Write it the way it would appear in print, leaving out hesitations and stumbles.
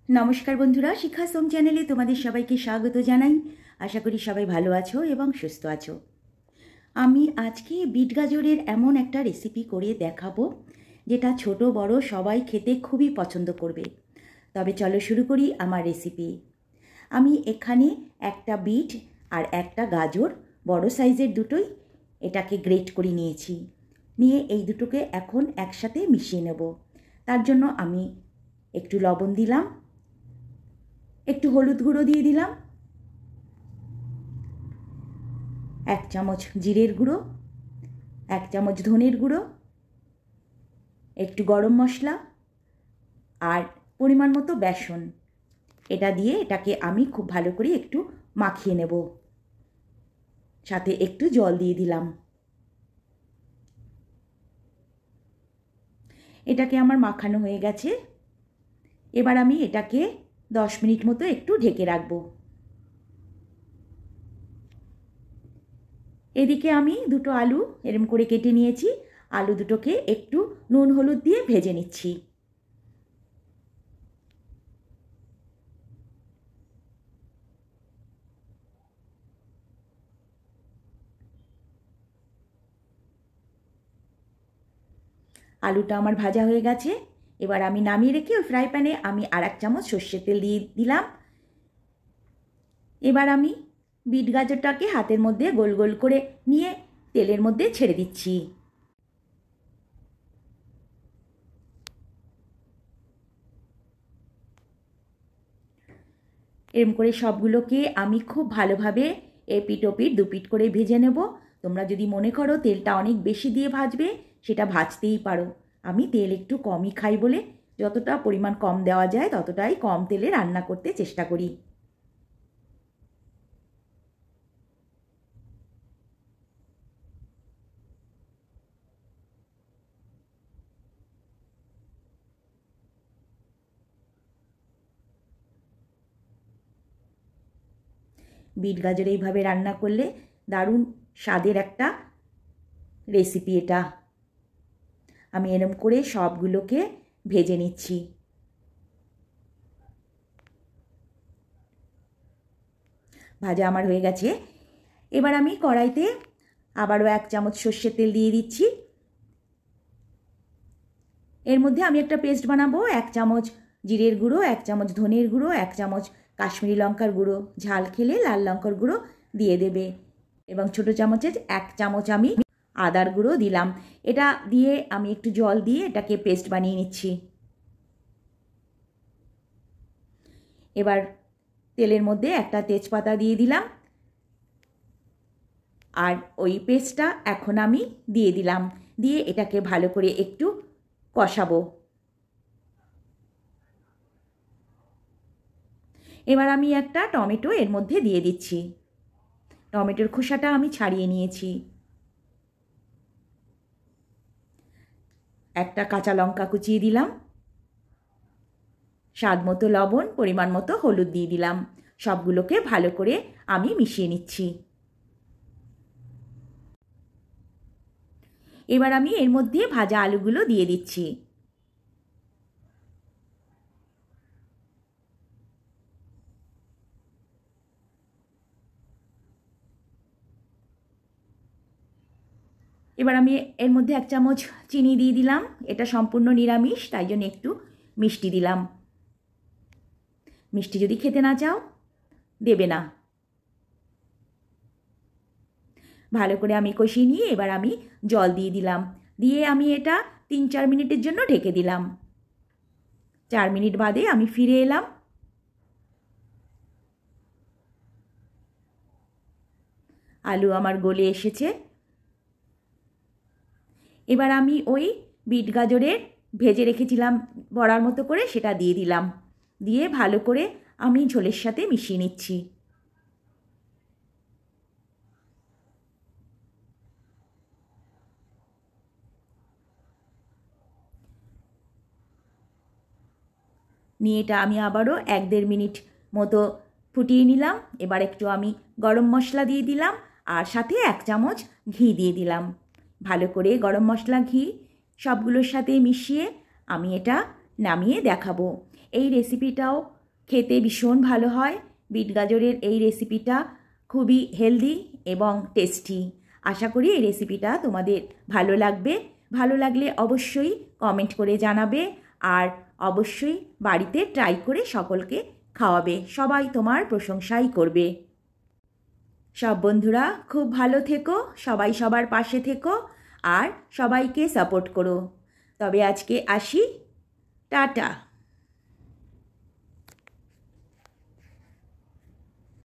नमस्कार बंधुरा शिक्षा सोम चैनेले तुम्हादेर सबाइके स्वागत जानाई। आशा करी सबाई भालो आछो एबं सुस्थ आछो। आमी आजके बीट गाजरेर एमन एकटा रेसिपि करे देखाबो जेटा छोटो बड़ो सबाई खेते खूबई पछंद करबे। तबे चलो शुरू करी आमार रेसिपि। आमी एखाने एकटा बीट आर एकटा गाजर बड़ो साइजेर दुटोई एटाके ग्रेट करे नियेछि। निये एई दुटोके एखन एकसाथे मिशिये नेब। तार जोन्नो आमी एकटु लवण दिलाम, एकटु हलुद गुड़ो दिए दिलाम, एक चामच जिरेर गुड़ो, एक चामच धनेर गुड़ो, एकटु गरम मशला और परिमाण मतो बेसन एटा दिए एटाके आमी खूब भालो करे एकटु माखिए नेब। साथे एकटु जल दिए दिलाम। एटाके आमार माखानो हये गेछे। एबार आमी एटाके 10 मिनट मतो एकटु ढेके राखबो। एदिके आमी दुटो आलू एरम करे केटे नियेछि। आलू दुटोके एकटु नुन हलुद दिए भेजे निচ্ছি। आलूटा आमार भाजा हये गेছে। एबार आमी नामिয়ে রেখে ওই ফ্রাই প্যানে আমি আর এক চামচ সরষের তেল দিয়ে দিলাম। এবার আমি বিট গাজরটাকে হাতের মধ্যে গোল গোল করে নিয়ে তেলের মধ্যে ছেড়ে দিচ্ছি। এরকম করে সবগুলোকে আমি খুব ভালোভাবে এপিট ওপিট দুপিট করে ভেজে নেব। তোমরা যদি মনে করো তেলটা অনেক বেশি দিয়ে ভাজবে সেটা ভাজতেই পারো। আমি তেল একটু কমই খাই বলে যতটা পরিমাণ কম দেওয়া যায় ততটাই কম তেলে রান্না করতে চেষ্টা করি। বিট গাজর এইভাবে রান্না করলে দারুণ স্বাদের একটা রেসিপি এটা। আমি এরম করে সবগুলোকে ভেজে নিচ্ছি। ভাজা আমার হয়ে গেছে। এবার আমি কড়াইতে আবারও এক চামচ সরষের তেল দিয়ে দিচ্ছি। এর মধ্যে আমি একটা পেস্ট বানাবো। এক চামচ জিরের গুঁড়ো, এক চামচ ধনের গুঁড়ো, এক চামচ কাশ্মীরি লঙ্কার গুঁড়ো, ঝাল খেলে লাল লঙ্কার গুঁড়ো দিয়ে দেবে এবং ছোটো চামচের এক চামচ আমি আদার গুঁড়ো দিলাম। এটা দিয়ে আমি একটু জল দিয়ে এটাকে পেস্ট বানিয়ে নিচ্ছি। এবার তেলের মধ্যে একটা তেজপাতা দিয়ে দিলাম আর ওই পেস্টটা এখন আমি দিয়ে দিলাম। দিয়ে এটাকে ভালো করে একটু কষাবো। এবার আমি একটা টমেটো এর মধ্যে দিয়ে দিচ্ছি। টমেটোর খোসাটা আমি ছাড়িয়ে নিয়েছি। একটা কাঁচা লঙ্কা কুচিয়ে দিলাম। স্বাদ মতো লবণ, পরিমাণ মতো হলুদ দিয়ে দিলাম। সবগুলোকে ভালো করে আমি মিশিয়ে নিচ্ছি। এবার আমি এর মধ্যে ভাজা আলুগুলো দিয়ে দিচ্ছি। এবার আমি এর মধ্যে এক চামচ চিনি দিয়ে দিলাম। এটা সম্পূর্ণ নিরামিষ, তাই জন্য একটু মিষ্টি দিলাম। মিষ্টি যদি খেতে না চাও দেবে না। ভালো করে আমি কষিয়ে নিয়ে এবার আমি জল দিয়ে দিলাম। দিয়ে আমি এটা 3-4 মিনিটের জন্য ঢেকে দিলাম। 4 মিনিট বাদে আমি ফিরে এলাম। আলু আমার গলে এসেছে। এবার আমি ওই বিট গাজরের ভেজে রেখেছিলাম বড়ার মতো করে সেটা দিয়ে দিলাম। দিয়ে ভালো করে আমি ঝোলের সাথে মিশিয়ে নিচ্ছি। নিয়ে এটা আমি আবারও 1-1.5 মিনিট মতো ফুটিয়ে নিলাম। এবার একটু আমি গরম মশলা দিয়ে দিলাম আর সাথে 1 চামচ ঘি দিয়ে দিলাম। ভালো করে গরম মশলা ঘি সবগুলোর সাথে মিশিয়ে আমি এটা নামিয়ে দেখাবো। এই রেসিপিটাও খেতে ভীষণ ভালো হয়। বিট গাজরের এই রেসিপিটা খুবই হেলদি এবং টেস্টি। আশা করি এই রেসিপিটা তোমাদের ভালো লাগবে। ভালো লাগলে অবশ্যই কমেন্ট করে জানাবে, আর অবশ্যই বাড়িতে ট্রাই করে সকলকে খাওয়াবে। সবাই তোমার প্রশংসাই করবে। সব বন্ধুরা খুব ভালো থেকো, সবাই সবার পাশে থেকো আর সবাইকে সাপোর্ট করো। তবে আজকে আসি, টাটা।